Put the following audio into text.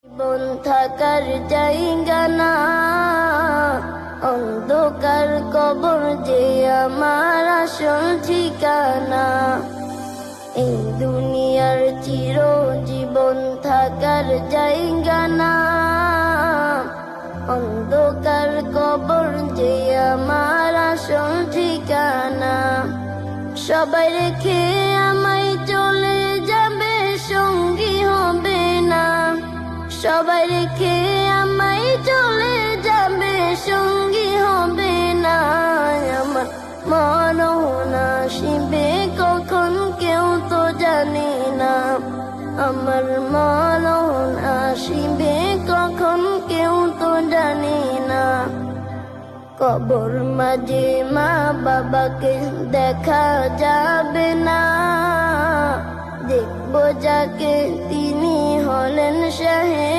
বন থাকার জায়গা না, অন্ধকার কবর যে আমার আসল ঠিকানা। এই দুনিয়ার চিরজীবন থাকার জায়গা না, অন্ধকার কবর যে আমার আসল ঠিকানা। সবাই রেখে আমায় চলে যাবে, সঙ্গী হবে না। সবাই রেখে আমায় চলে যাবে, সঙ্গী হবে না। আমার মরণ আসিবে কখন কেউ তো জানে না। আমার মরণ আসিবে কখন কেউ তো জানে না। কবর মাঝে মা বাবাকে দেখা যাবে না, দেখবো যাকে তিনি হলেন শাহে।